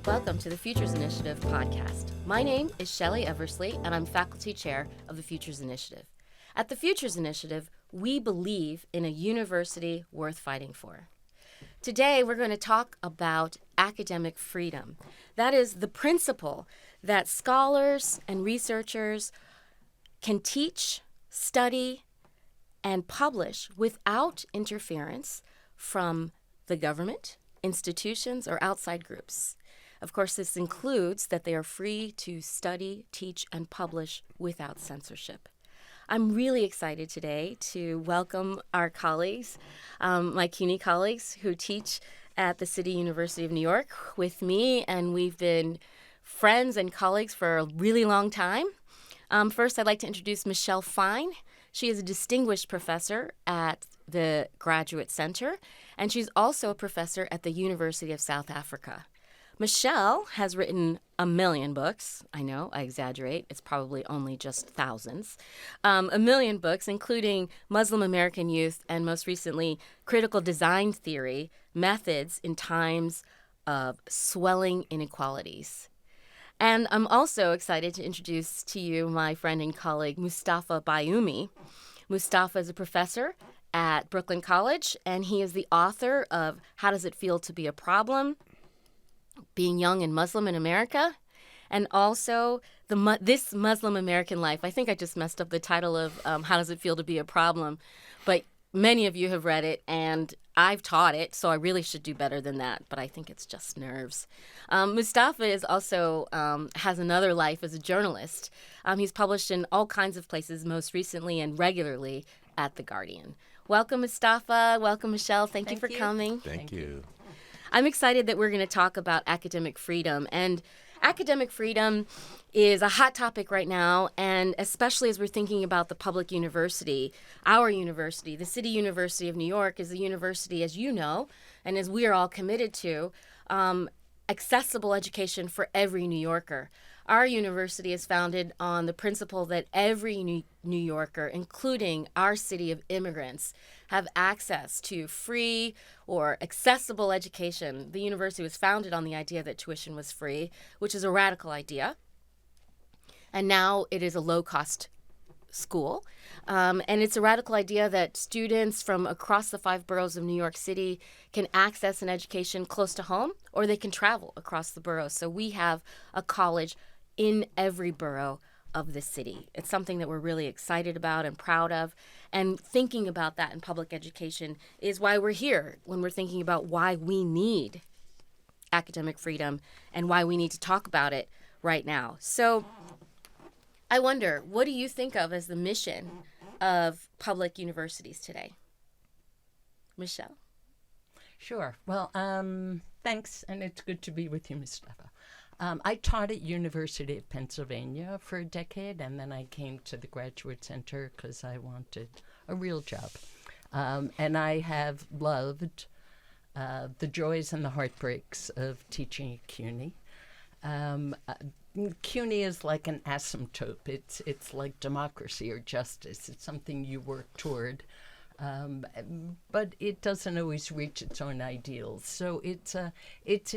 Welcome to the Futures Initiative podcast. My name is Shelly Eversley, and I'm Faculty Chair of the Futures Initiative. At the Futures Initiative, we believe in a university worth fighting for. Today, we're going to talk about academic freedom. That is the principle that scholars and researchers can teach, study, and publish without interference from the government, institutions, or outside groups. Of course, this includes that they are free to study, teach, and publish without censorship. I'm really excited today to welcome our colleagues, my CUNY colleagues who teach at the City University of New York with me, and we've been friends and colleagues for a really long time. First, I'd like to introduce Michelle Fine. She is a distinguished professor at the Graduate Center, and she's also a professor at the University of South Africa. Michelle has written a million books. I know, I exaggerate. It's probably only just thousands. A million books, including Muslim American Youth and most recently, Critical Design Theory, Methods in Times of Swelling Inequalities. And I'm also excited to introduce to you my friend and colleague, Moustafa Bayoumi. Moustafa is a professor at Brooklyn College, and he is the author of How Does It Feel to Be a Problem? Being Young and Muslim in America, and also This Muslim American Life. I think I just messed up the title of How Does It Feel to Be a Problem? But many of you have read it, and I've taught it, so I really should do better than that, but I think it's just nerves. Moustafa is also has another life as a journalist. He's published in all kinds of places, most recently and regularly at The Guardian. Welcome, Moustafa. Welcome, Michelle. Thank you for coming. Thank you. I'm excited that we're going to talk about academic freedom. And academic freedom is a hot topic right now, and especially as we're thinking about the public university, our university, the City University of New York is a university, as you know, and as we are all committed to, accessible education for every New Yorker. Our university is founded on the principle that every New Yorker, including our city of immigrants, have access to free or accessible education. The university was founded on the idea that tuition was free, which is a radical idea. And now it is a low-cost school. And it's a radical idea that students from across the 5 boroughs of New York City can access an education close to home, or they can travel across the boroughs. So we have a college in every borough of the city. It's something that we're really excited about and proud of. And thinking about that in public education is why we're here, when we're thinking about why we need academic freedom and why we need to talk about it right now. So I wonder, what do you think of as the mission of public universities today? Michelle? Sure. Well, thanks, and it's good to be with you, Moustafa. I taught at University of Pennsylvania for a decade, and then I came to the Graduate Center because I wanted a real job. And I have loved the joys and the heartbreaks of teaching at CUNY. CUNY is like an asymptote. It's like democracy or justice. It's something you work toward. But it doesn't always reach its own ideals. So it's an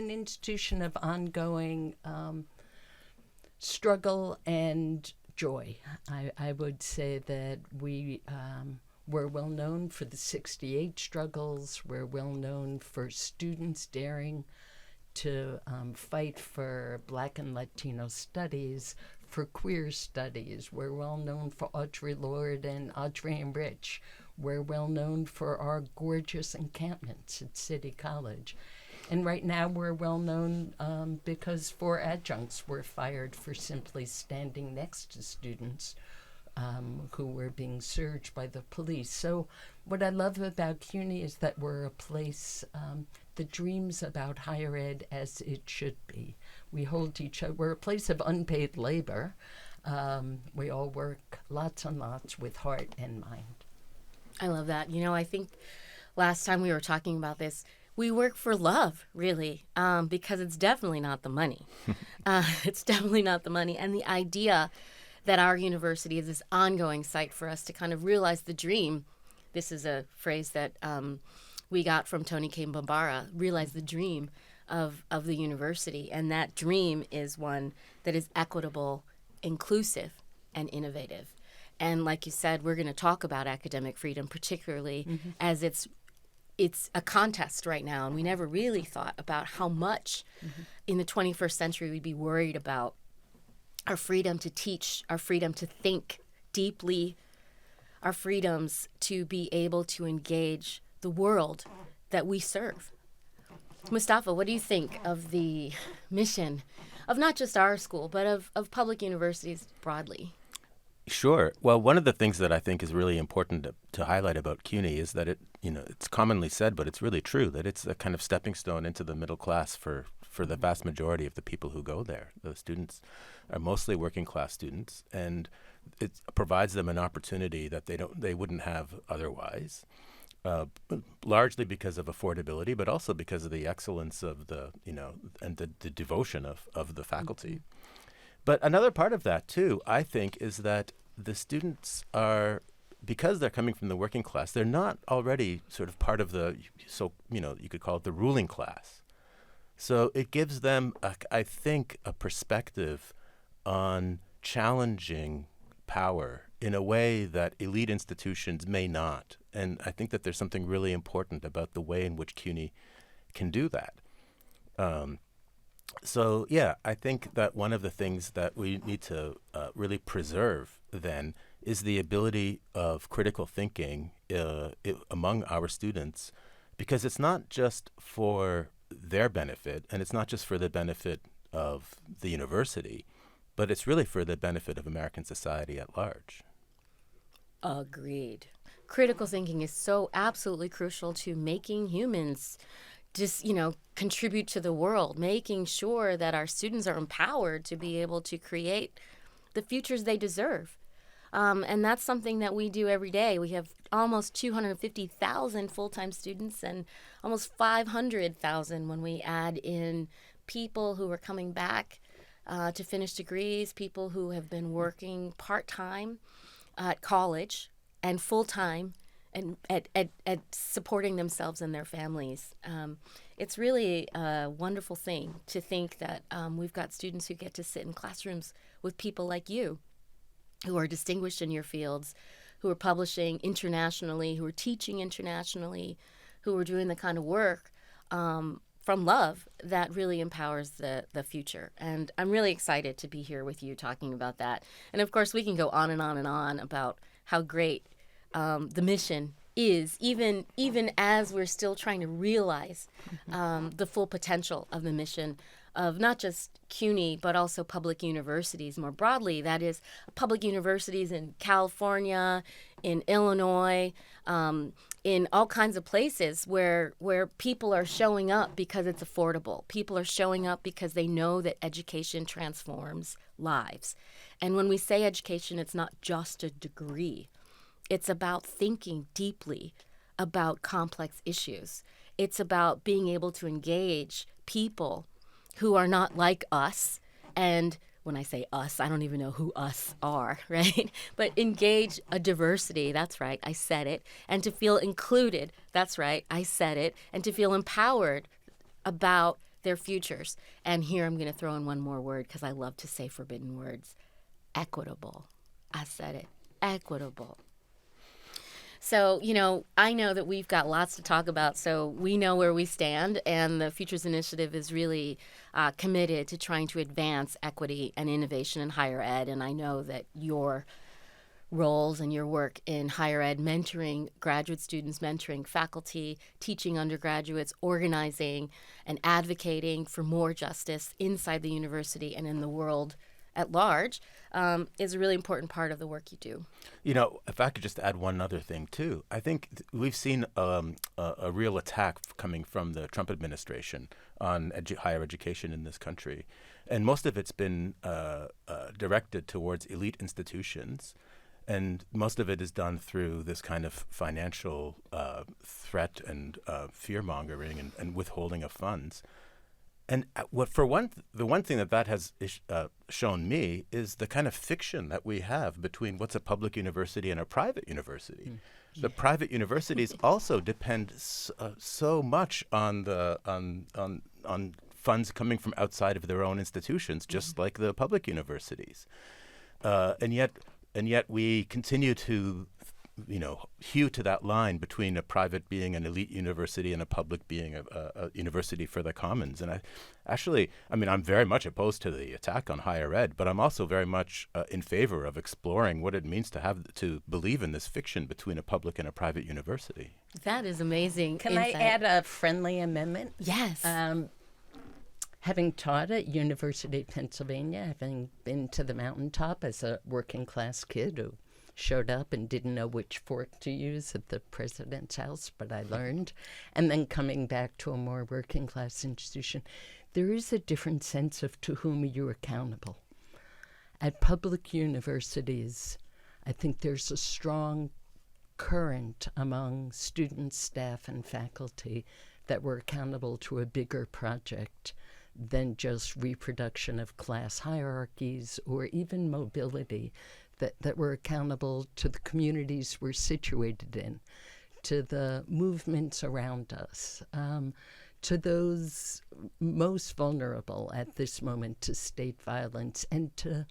institution of ongoing struggle and joy. I would say that we're well known for the 68 struggles. We're well known for students daring to fight for Black and Latino studies, for queer studies. We're well known for Audre Lorde and Audrey and Rich. We're well known for our gorgeous encampments at City College. And right now we're well known because 4 adjuncts were fired for simply standing next to students who were being searched by the police. So what I love about CUNY is that we're a place that dreams about higher ed as it should be. We hold each other. We're a place of unpaid labor. We all work lots and lots with heart and mind. I love that. You know, I think last time we were talking about this, we work for love, really, because it's definitely not the money. It's definitely not the money. And the idea that our university is this ongoing site for us to kind of realize the dream. This is a phrase that we got from Tony K. Bambara, realize the dream of the university. And that dream is one that is equitable, inclusive, and innovative. And like you said, we're going to talk about academic freedom, particularly as it's a contest right now. And we never really thought about how much in the 21st century we'd be worried about our freedom to teach, our freedom to think deeply, our freedoms to be able to engage the world that we serve. Moustafa, what do you think of the mission of not just our school, but of public universities broadly? Sure. Well, one of the things that I think is really important to highlight about CUNY is that it's commonly said, but it's really true, that it's a kind of stepping stone into the middle class for the vast majority of the people who go there. The students are mostly working class students, and it provides them an opportunity that they wouldn't have otherwise. Largely because of affordability, but also because of the excellence of and the devotion of the faculty. But another part of that, too, I think, is that the students are, because they're coming from the working class, they're not already sort of part of you could call it the ruling class. So it gives them, I think, a perspective on challenging power in a way that elite institutions may not. And I think that there's something really important about the way in which CUNY can do that. So, yeah, I think that one of the things that we need to really preserve then is the ability of critical thinking among our students, because it's not just for their benefit, and it's not just for the benefit of the university, but it's really for the benefit of American society at large. Agreed. Critical thinking is so absolutely crucial to making humans just, contribute to the world, making sure that our students are empowered to be able to create the futures they deserve. And that's something that we do every day. We have almost 250,000 full-time students and almost 500,000 when we add in people who are coming back to finish degrees, people who have been working part-time at college and full-time and at supporting themselves and their families. It's really a wonderful thing to think that we've got students who get to sit in classrooms with people like you, who are distinguished in your fields, who are publishing internationally, who are teaching internationally, who are doing the kind of work from love that really empowers the future. And I'm really excited to be here with you talking about that. And of course, we can go on and on and on about how great the mission is, even as we're still trying to realize the full potential of the mission of not just CUNY, but also public universities more broadly. That is, public universities in California, in Illinois, in all kinds of places where people are showing up because it's affordable. People are showing up because they know that education transforms lives. And when we say education, it's not just a degree. It's about thinking deeply about complex issues. It's about being able to engage people who are not like us. And when I say us, I don't even know who us are, right? But engage a diversity, that's right, I said it. And to feel included, that's right, I said it. And to feel empowered about their futures. And here I'm going to throw in one more word because I love to say forbidden words. Equitable. I said it. Equitable. So, I know that we've got lots to talk about, so we know where we stand, and the Futures Initiative is really committed to trying to advance equity and innovation in higher ed, and I know that your roles and your work in higher ed, mentoring graduate students, mentoring faculty, teaching undergraduates, organizing and advocating for more justice inside the university and in the world at large, is a really important part of the work you do. If I could just add one other thing, too. I think we've seen a real attack coming from the Trump administration on higher education in this country. And most of it's been directed towards elite institutions. And most of it is done through this kind of financial threat and fear-mongering and withholding of funds. And the one thing that has shown me is the kind of fiction that we have between what's a public university and a private university. The private universities also depend so much on on funds coming from outside of their own institutions, just like the public universities. And yet we continue to, hew to that line between a private being an elite university and a public being a university for the commons. And I'm very much opposed to the attack on higher ed, but I'm also very much in favor of exploring what it means to believe in this fiction between a public and a private university. That is amazing. Can I add a friendly amendment? Yes. Having taught at University of Pennsylvania, having been to the mountaintop as a working class kid who showed up and didn't know which fork to use at the president's house, but I learned, and then coming back to a more working class institution, there is a different sense of to whom you're accountable. At public universities, I think there's a strong current among students, staff, and faculty that we're accountable to a bigger project than just reproduction of class hierarchies or even mobility, that we're accountable to the communities we're situated in, to the movements around us, to those most vulnerable at this moment to state violence, and to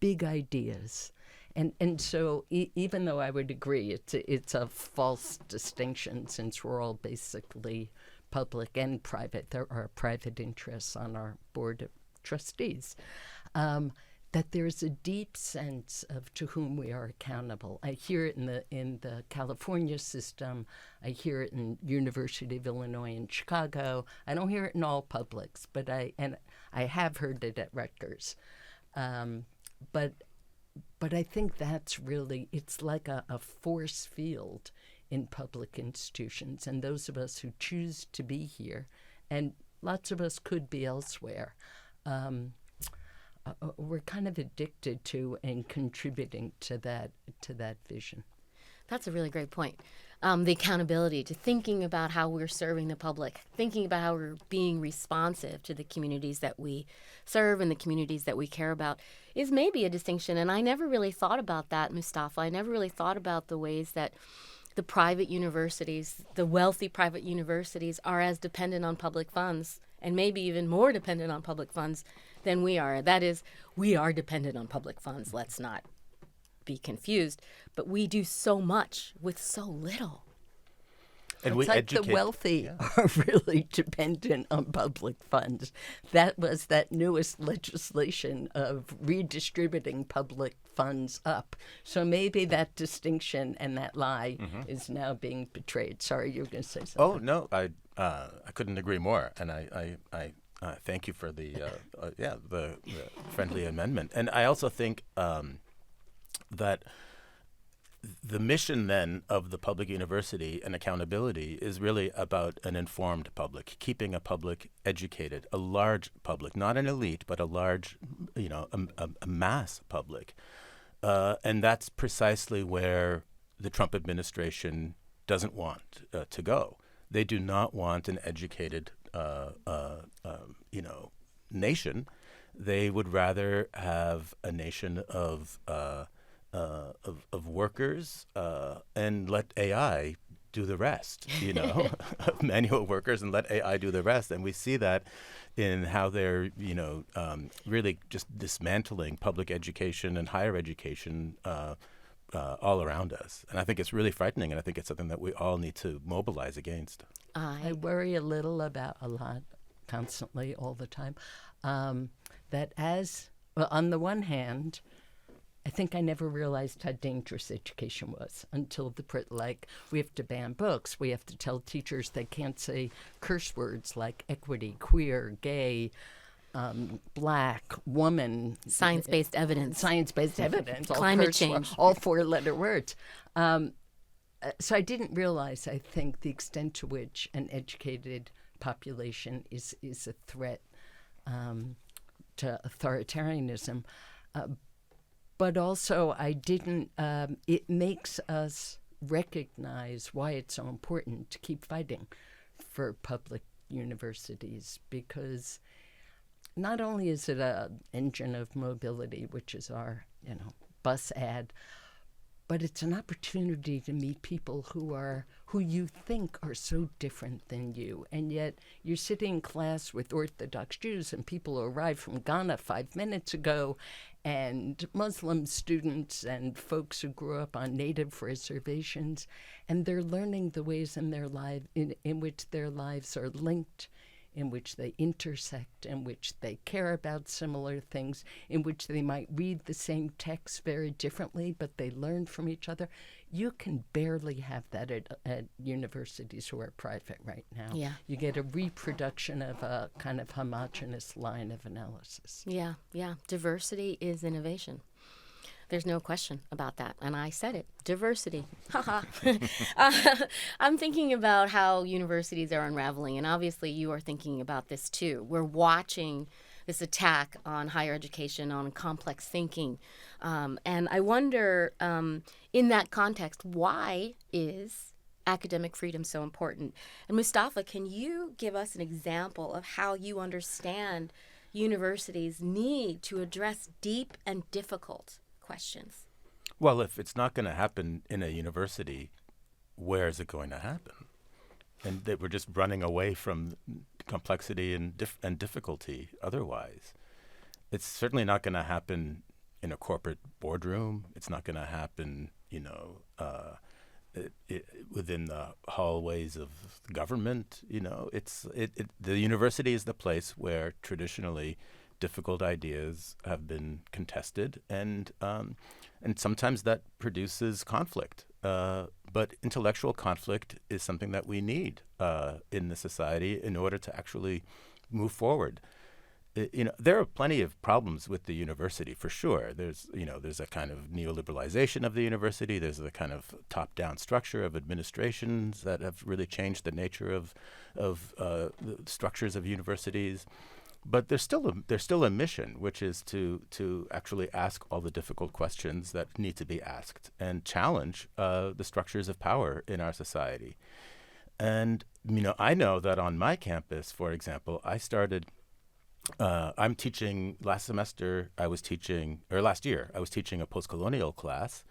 big ideas. And so even though I would agree it's a false distinction, since we're all basically public and private, there are private interests on our board of trustees, that there's a deep sense of to whom we are accountable. I hear it in the California system. I hear it in University of Illinois in Chicago. I don't hear it in all publics, but I have heard it at Rutgers. But I think that's really, it's like a force field in public institutions, and those of us who choose to be here, and lots of us could be elsewhere, we're kind of addicted to and contributing to that vision. That's a really great point. The accountability to thinking about how we're serving the public, thinking about how we're being responsive to the communities that we serve and the communities that we care about is maybe a distinction. And I never really thought about that, Moustafa. I never really thought about the ways that the private universities, the wealthy private universities, are as dependent on public funds, and maybe even more dependent on public funds than we are. That is, we are dependent on public funds. Let's not be confused. But we do so much with so little. And it's like the wealthy are really dependent on public funds. That was that newest legislation of redistributing public funds up. So maybe that distinction and that lie is now being betrayed. Sorry, you were going to say something. Oh, no, I couldn't agree more. And I thank you for the friendly amendment. And I also think that the mission then of the public university and accountability is really about an informed public, keeping a public educated, a large public, not an elite, but a large, a mass public. And that's precisely where the Trump administration doesn't want to go. They do not want an educated, nation. They would rather have a nation of workers and let AI do the rest, of manual workers, and let AI do the rest. And we see that in how they're, really just dismantling public education and higher education all around us. And I think it's really frightening, and I think it's something that we all need to mobilize against. I worry a lot, constantly, all the time, that on the one hand, I think I never realized how dangerous education was until we have to ban books. We have to tell teachers they can't say curse words like equity, queer, gay, black, woman. Science-based evidence. Climate change. All four-letter words. So I didn't realize, I think, the extent to which an educated population is a threat to authoritarianism. But also, I didn't, it makes us recognize why it's so important to keep fighting for public universities, because not only is it an engine of mobility, which is our, bus ad, but it's an opportunity to meet people who you think are so different than you. And yet you're sitting in class with Orthodox Jews and people who arrived from Ghana 5 minutes ago, and Muslim students and folks who grew up on native reservations, and they're learning the ways in their life in which their lives are linked, in which they intersect, in which they care about similar things, in which they might read the same text very differently, but they learn from each other. You can barely have that at universities who are private right now. Yeah. You get a reproduction of a kind of homogenous line of analysis. Yeah, yeah. Diversity is innovation. There's no question about that. And I said it, diversity. Haha. I'm thinking about how universities are unraveling, and obviously you are thinking about this too. We're watching this attack on higher education, on complex thinking. And I wonder, in that context, why is academic freedom so important? And Moustafa, can you give us an example of how you understand universities need to address deep and difficult questions? Well, if it's not going to happen in a university, where is it going to happen? And that we're just running away from complexity and difficulty otherwise. It's certainly not going to happen in a corporate boardroom. It's not going to happen, within the hallways of government. The university is the place where traditionally difficult ideas have been contested, and sometimes that produces conflict. But intellectual conflict is something that we need in the society in order to actually move forward. There are plenty of problems with the university, for sure. There's a kind of neoliberalization of the university. There's a kind of top-down structure of administrations that have really changed the nature of the structures of universities. But there's still a mission, which is to actually ask all the difficult questions that need to be asked and challenge the structures of power in our society. And I know that on my campus, for example, I'm teaching last year I was teaching a post-colonial class,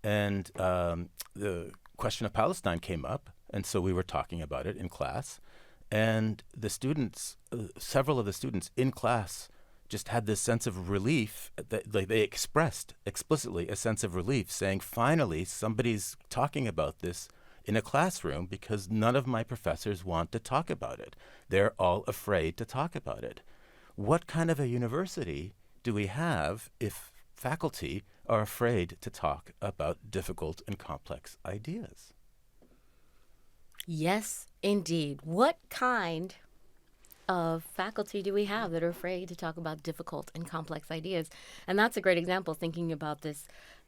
and the question of Palestine came up, and so we were talking about it in class. And the students, several of the students in class just had this sense of relief. They expressed explicitly a sense of relief, saying, finally, somebody's talking about this in a classroom, because none of my professors want to talk about it. They're all afraid to talk about it. What kind of a university do we have if faculty are afraid to talk about difficult and complex ideas? Yes, indeed. What kind of faculty do we have that are afraid to talk about difficult and complex ideas? And that's a great example, thinking about the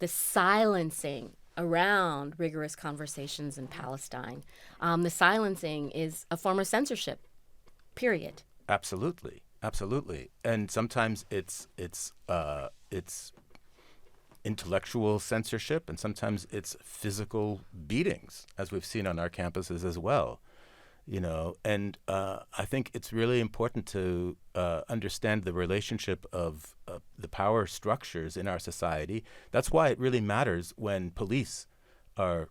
silencing around rigorous conversations in Palestine. The silencing is a form of censorship, period. Absolutely. And sometimes it's intellectual censorship, and sometimes it's physical beatings, as we've seen on our campuses as well. And I think it's really important to understand the relationship of the power structures in our society. That's why it really matters when police are,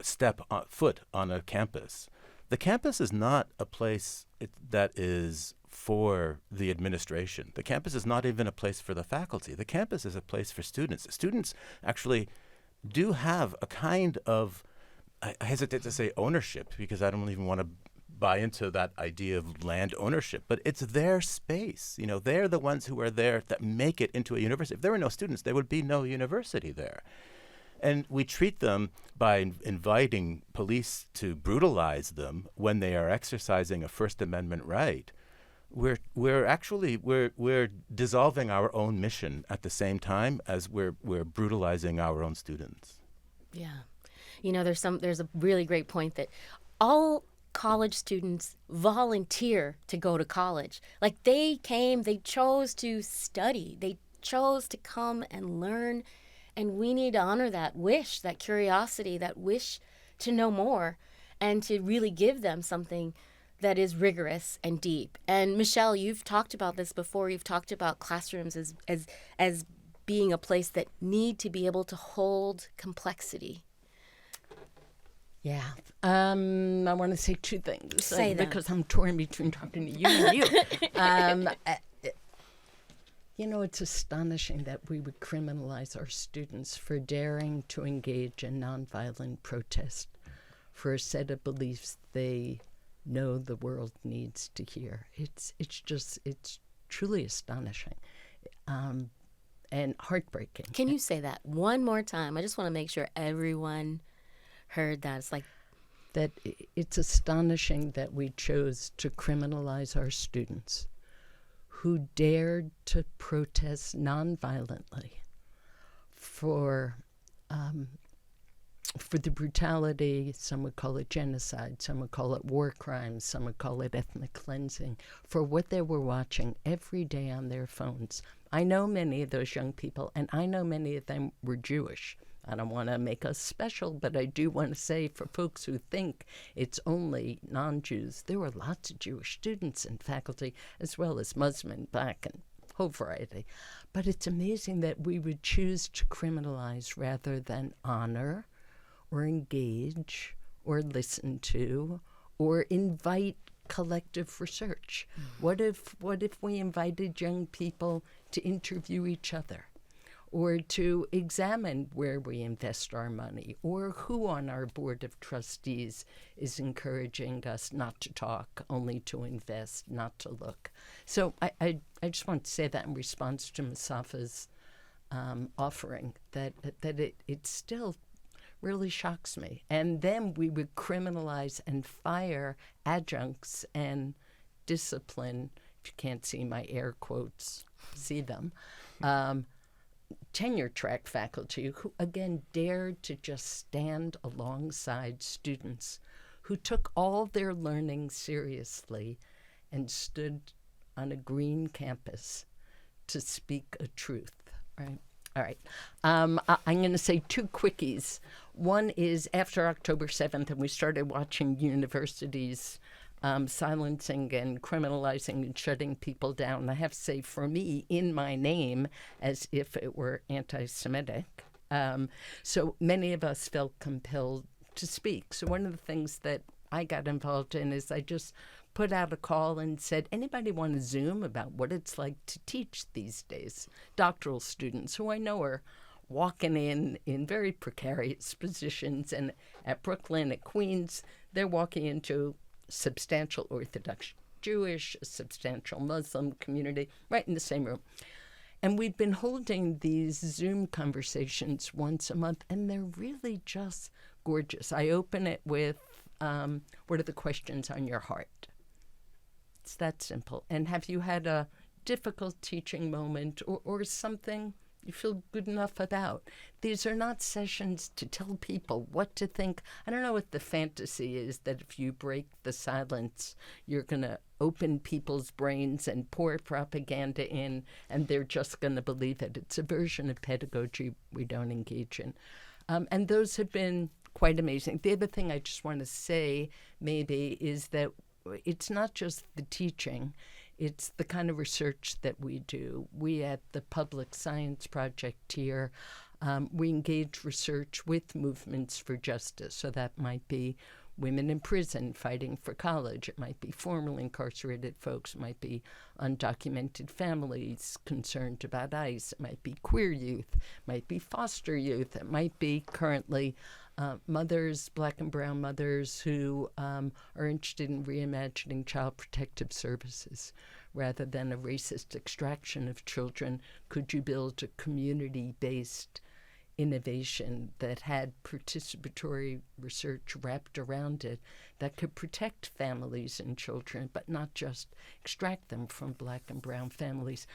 step foot on a campus. The campus is not a place that is for the administration. The campus is not even a place for the faculty. The campus is a place for students. Students actually do have a kind of, I hesitate to say ownership, because I don't even want to buy into that idea of land ownership, but it's their space. They're the ones who are there that make it into a university. If there were no students, there would be no university there. And we treat them by inviting police to brutalize them when they are exercising a First Amendment right. We're dissolving our own mission at the same time as we're brutalizing our own students. Yeah. There's a really great point that all college students volunteer to go to college. Like, they chose to study. They chose to come and learn. And we need to honor that wish, that curiosity, that wish to know more, and to really give them something that is rigorous and deep. And Michelle, you've talked about this before. You've talked about classrooms as being a place that need to be able to hold complexity? Yeah. I want to say two things. Say them. Because I'm torn between talking to you and you. It's astonishing that we would criminalize our students for daring to engage in nonviolent protest for a set of beliefs they know the world needs to hear. It's truly astonishing and heartbreaking. Can you say that one more time? I just want to make sure everyone heard that. It's like that it's astonishing that we chose to criminalize our students who dared to protest nonviolently for the brutality. Some would call it genocide, some would call it war crimes, some would call it ethnic cleansing, for what they were watching every day on their phones. I know many of those young people, and I know many of them were Jewish. I don't want to make us special, but I do want to say for folks who think it's only non-Jews, there were lots of Jewish students in faculty, as well as Muslim, Black, and a whole variety. But it's amazing that we would choose to criminalize rather than honor or engage or listen to or invite collective research. What if we invited young people to interview each other, or to examine where we invest our money, or who on our board of trustees is encouraging us not to talk, only to invest, not to look? So I just want to say that in response to Moustafa's offering, that it still really shocks me. And then we would criminalize and fire adjuncts and discipline, if you can't see my air quotes, see them, tenure track faculty who, again, dared to just stand alongside students who took all their learning seriously and stood on a green campus to speak a truth, right? All right. I'm going to say two quickies. One is after October 7th, and we started watching universities silencing and criminalizing and shutting people down. I have to say, for me, in my name, as if it were anti-Semitic. So many of us felt compelled to speak. So one of the things that I got involved in is I just put out a call and said, anybody want to Zoom about what it's like to teach these days? Doctoral students who I know are walking in very precarious positions, and at Brooklyn, at Queens, they're walking into substantial Orthodox Jewish, a substantial Muslim community, right in the same room. And we've been holding these Zoom conversations once a month, and they're really just gorgeous. I open it with, what are the questions on your heart? It's that simple. And have you had a difficult teaching moment or something you feel good enough about? These are not sessions to tell people what to think. I don't know what the fantasy is that if you break the silence, you're going to open people's brains and pour propaganda in, and they're just going to believe it. It's a version of pedagogy we don't engage in. And those have been quite amazing. The other thing I just want to say maybe is that it's not just the teaching, it's the kind of research that we do. We at the Public Science Project here, we engage research with movements for justice. So that might be women in prison fighting for college. It might be formerly incarcerated folks. It might be undocumented families concerned about ICE. It might be queer youth. It might be foster youth. It might be currently mothers, Black and brown mothers, who are interested in reimagining child protective services. Rather than a racist extraction of children, could you build a community-based innovation that had participatory research wrapped around it that could protect families and children, but not just extract them from Black and brown families?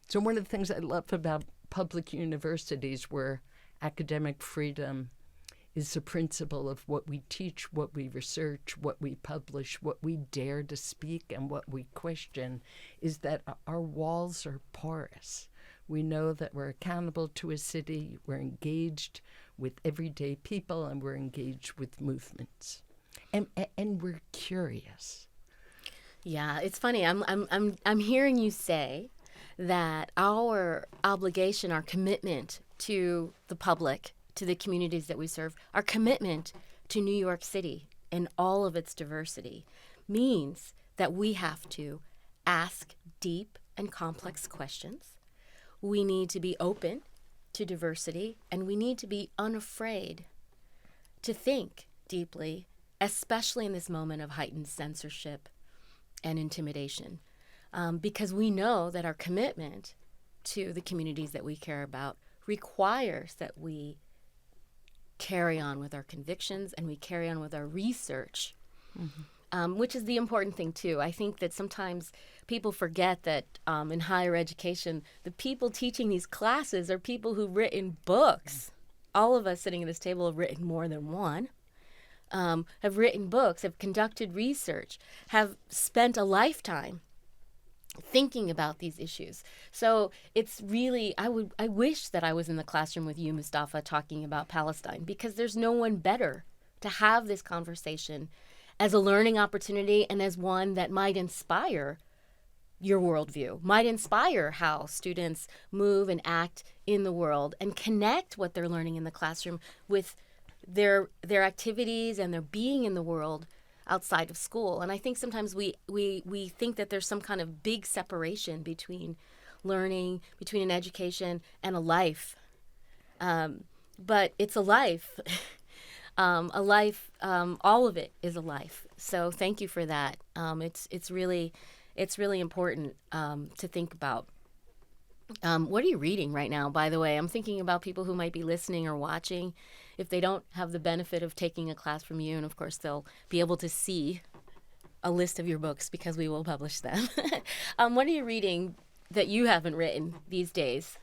So one of the things I love about public universities, where academic freedom is the principle of what we teach, what we research, what we publish, what we dare to speak, and what we question, is that our walls are porous. We know that we're accountable to a city, we're engaged with everyday people, and we're engaged with movements. And we're curious. Yeah, it's funny. I'm hearing you say that our obligation, our commitment to the public, to the communities that we serve, our commitment to New York City and all of its diversity means that we have to ask deep and complex questions. We need to be open to diversity, and we need to be unafraid to think deeply, especially in this moment of heightened censorship and intimidation, because we know that our commitment to the communities that we care about requires that we carry on with our convictions and we carry on with our research, which is the important thing, too. I think that sometimes people forget that in higher education, the people teaching these classes are people who've written books. All of us sitting at this table have written more than one, have written books, have conducted research, have spent a lifetime thinking about these issues. So it's really, I wish that I was in the classroom with you, Moustafa, talking about Palestine, because there's no one better to have this conversation as a learning opportunity and as one that might inspire your worldview, might inspire how students move and act in the world and connect what they're learning in the classroom with their activities and their being in the world outside of school. And I think sometimes we think that there's some kind of big separation between learning, between an education and a life. But it's a life. All of it is a life. So thank you for that. It's really important to think about. What are you reading right now, by the way? I'm thinking about people who might be listening or watching. If they don't have the benefit of taking a class from you, and of course they'll be able to see a list of your books because we will publish them. What are you reading that you haven't written these days?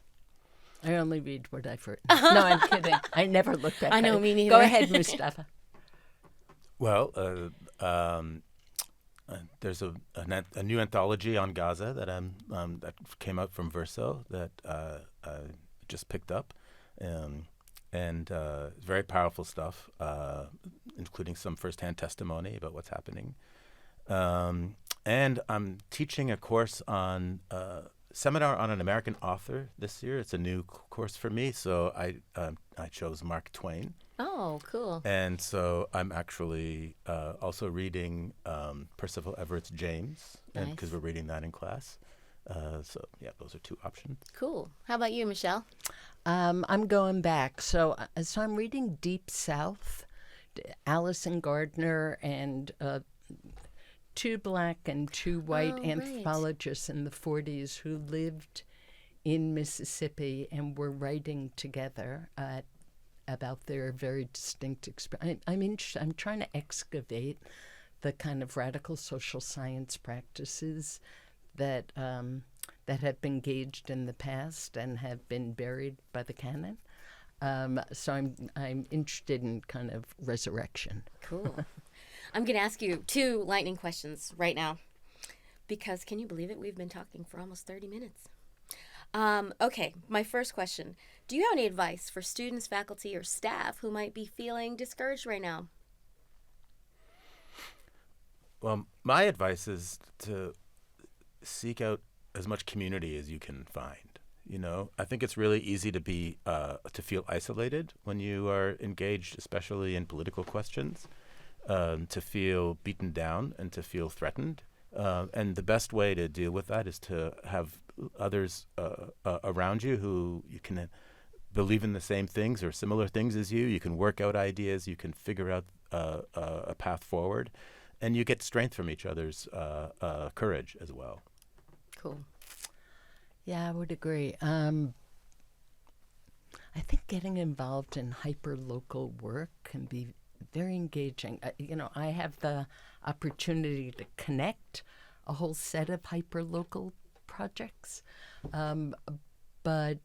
I only read what I've written. No, I'm kidding. I never look back. I know, me neither. Go ahead, Moustafa. Well, there's a new anthology on Gaza that came out from Verso that I just picked up, and very powerful stuff, including some firsthand testimony about what's happening. And I'm teaching a course on seminar on an American author this year. It's a new course for me, so I chose Mark Twain. Oh, cool. And so I'm actually also reading Percival Everett's James, because we're reading that in class. So, yeah, those are two options. Cool. How about you, Michelle? I'm going back. So I'm reading Deep South, Allison Gardner, and two black and two white anthropologists in the 40s who lived in Mississippi and were writing together about their very distinct experience. I'm trying to excavate the kind of radical social science practices that have been gauged in the past and have been buried by the canon. So I'm interested in kind of resurrection. Cool. I'm going to ask you two lightning questions right now because can you believe it? We've been talking for almost 30 minutes. Okay, my first question. Do you have any advice for students, faculty, or staff who might be feeling discouraged right now? Well, my advice is to seek out as much community as you can find. You know, I think it's really easy to be to feel isolated when you are engaged, especially in political questions, to feel beaten down and to feel threatened. And the best way to deal with that is to have others around you who you can believe in the same things or similar things as you. You can work out ideas. You can figure out a path forward. And you get strength from each other's courage as well. Cool. Yeah, I would agree. I think getting involved in hyper-local work can be very engaging. I have the opportunity to connect a whole set of hyper-local projects, but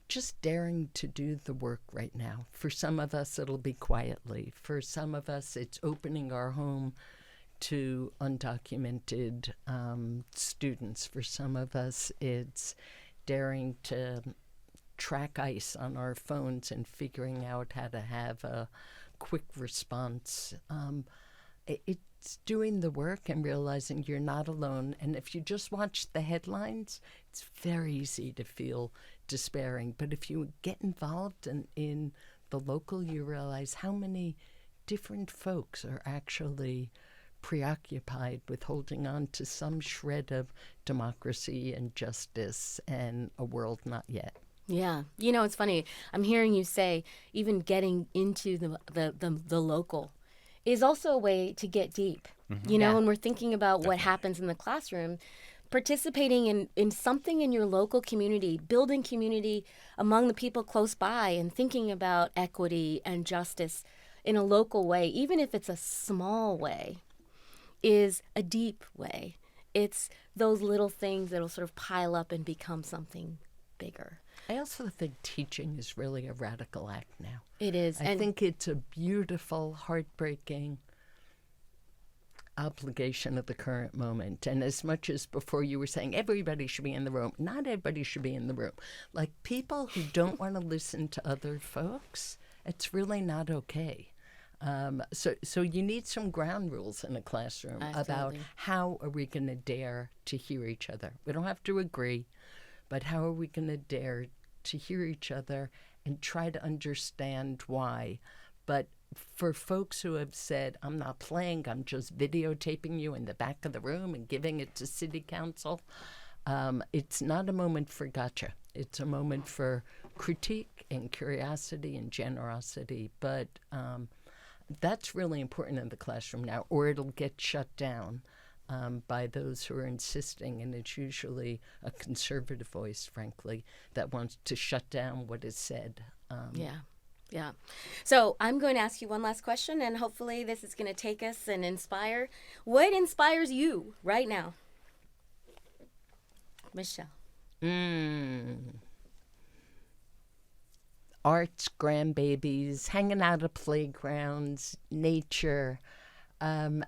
just daring to do the work right now. For some of us, it'll be quietly. For some of us, it's opening our home to undocumented students. For some of us, it's daring to track ice on our phones and figuring out how to have a quick response. it's doing the work and realizing you're not alone. And if you just watch the headlines, it's very easy to feel despairing. But if you get involved in the local, you realize how many different folks are actually preoccupied with holding on to some shred of democracy and justice and a world not yet. Yeah. You know, it's funny. I'm hearing you say even getting into the local is also a way to get deep. You know, when we're thinking about what happens in the classroom, participating in something in your local community, building community among the people close by, and thinking about equity and justice in a local way, even if it's a small way, is a deep way. It's those little things that'll sort of pile up and become something bigger. I also think teaching is really a radical act now. It is. I think it's a beautiful, heartbreaking obligation of the current moment. And as much as before you were saying everybody should be in the room, not everybody should be in the room. Like people who don't want to listen to other folks, it's really not okay. So you need some ground rules in a classroom about how are we going to dare to hear each other. We don't have to agree, but how are we going to dare to hear each other and try to understand why? But for folks who have said, I'm not playing, I'm just videotaping you in the back of the room and giving it to city council, it's not a moment for gotcha. It's a moment for critique and curiosity and generosity. But that's really important in the classroom now, or it'll get shut down by those who are insisting, and it's usually a conservative voice, frankly, that wants to shut down what is said. Yeah. So I'm going to ask you one last question, and hopefully this is going to take us and inspire. What inspires you right now? Michelle. Arts, grandbabies, hanging out at playgrounds, nature, and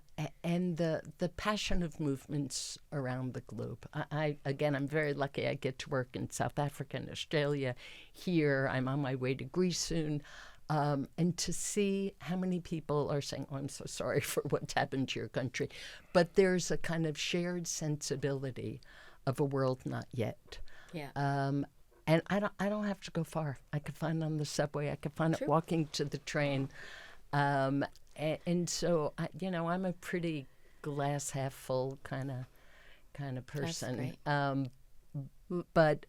the passion of movements around the globe. I'm very lucky. I get to work in South Africa and Australia. Here, I'm on my way to Greece soon. And to see how many people are saying, oh, I'm so sorry for what's happened to your country. But there's a kind of shared sensibility of a world not yet. Yeah. And I don't have to go far. I could find it on the subway. I could find it walking to the train. And so, I'm a pretty glass half full kind of person. That's great. But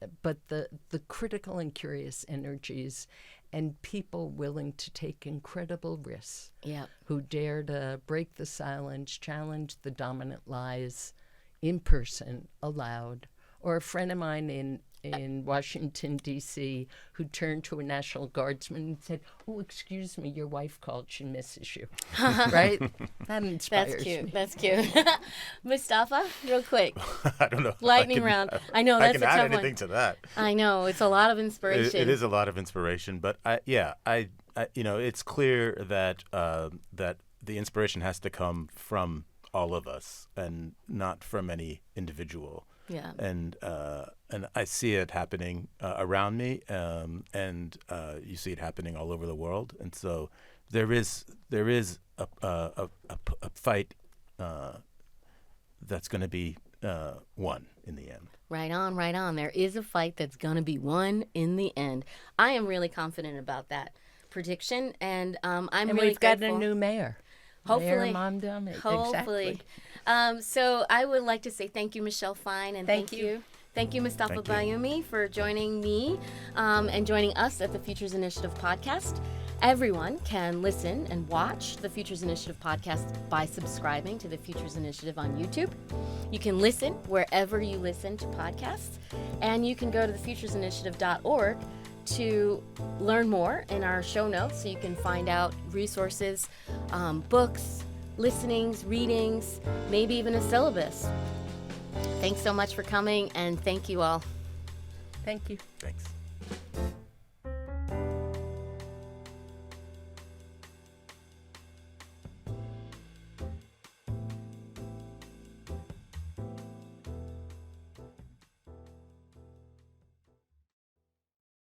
the critical and curious energies and people willing to take incredible risks, who dare to break the silence, challenge the dominant lies in person, aloud. Or a friend of mine in Washington, D.C., who turned to a National Guardsman and said, oh, excuse me, your wife called. She misses you. Right? That inspires me. That's cute. Moustafa, real quick. I don't know. Lightning round. I know, that's a tough one. I can add anything to that. I know. It's a lot of inspiration. It is a lot of inspiration. But, it's clear that that the inspiration has to come from all of us and not from any individual. Yeah. And I see it happening around me, and you see it happening all over the world. And so there is a fight that's going to be won in the end. Right on. There is a fight that's going to be won in the end. I am really confident about that prediction, and really we've got a new mayor. Hopefully. Mayor Mondum. Hopefully. Exactly. So I would like to say thank you, Michelle Fine, and thank you. Thank you, Moustafa Bayoumi, for joining me and joining us at the Futures Initiative podcast. Everyone can listen and watch the Futures Initiative podcast by subscribing to the Futures Initiative on YouTube. You can listen wherever you listen to podcasts, and you can go to thefuturesinitiative.org to learn more in our show notes, so you can find out resources, books, listenings, readings, maybe even a syllabus. Thanks so much for coming, and thank you all. Thank you. Thanks.